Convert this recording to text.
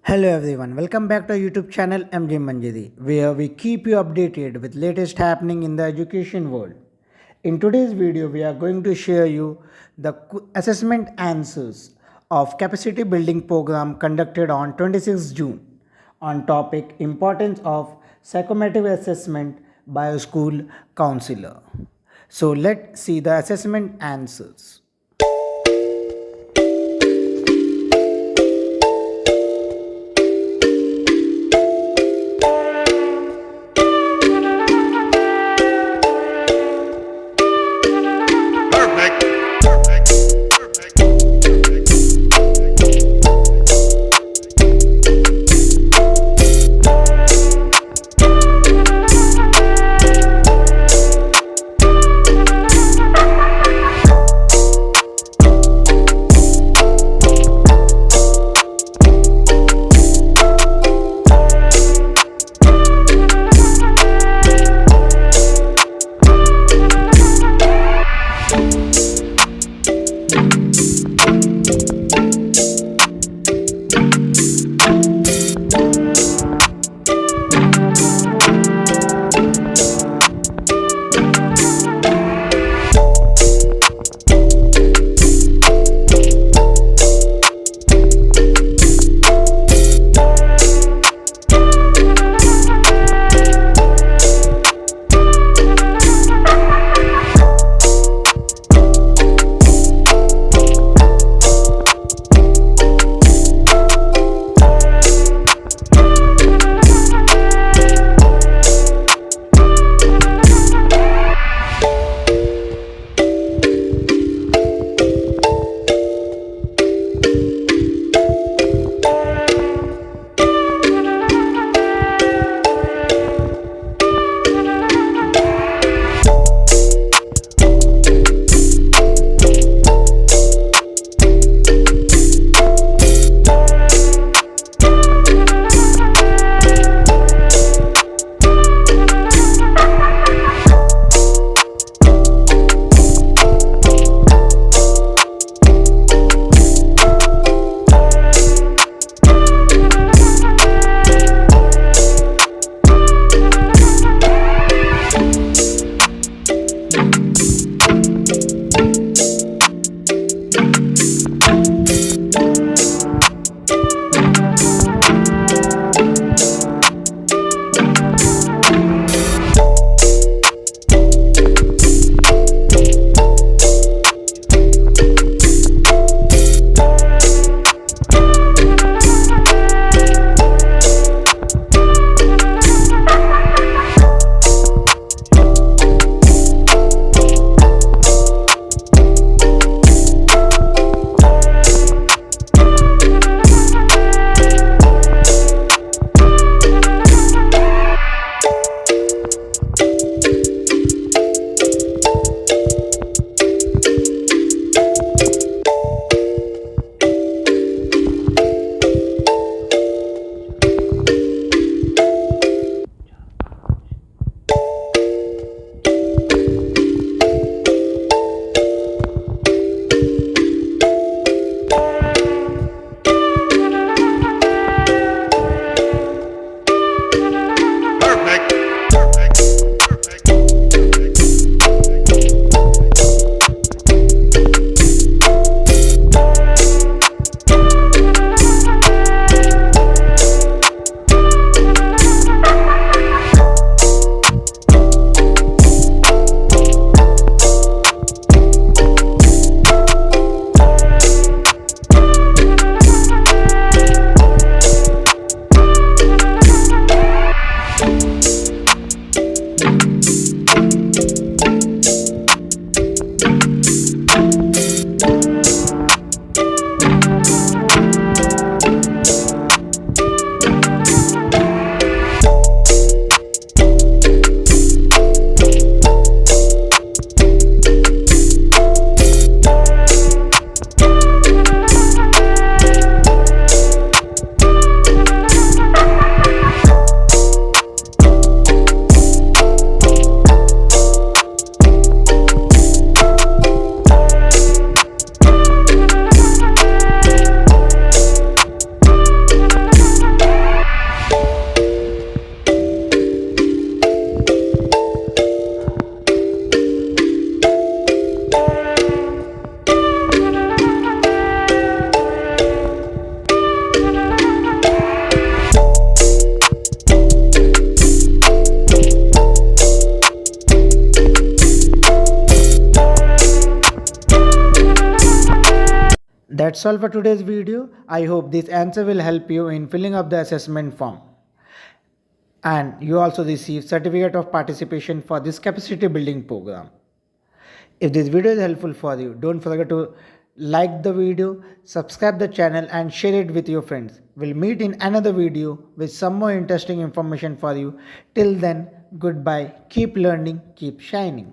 Hello everyone, welcome back to our YouTube channel MJ Manjari, where we keep you updated with latest happening in the education world. In today's video, we are going to share you the assessment answers of capacity building program conducted on 26 June on topic importance of psychometric assessment by a school counselor. So let's see the assessment answers. That's all for today's video. I hope this answer will help you in filling up the assessment form. And you also receive certificate of participation for this capacity building program. If this video is helpful for you, don't forget to like the video, subscribe the channel and share it with your friends. We'll meet in another video with some more interesting information for you. Till then, goodbye. Keep learning, keep shining.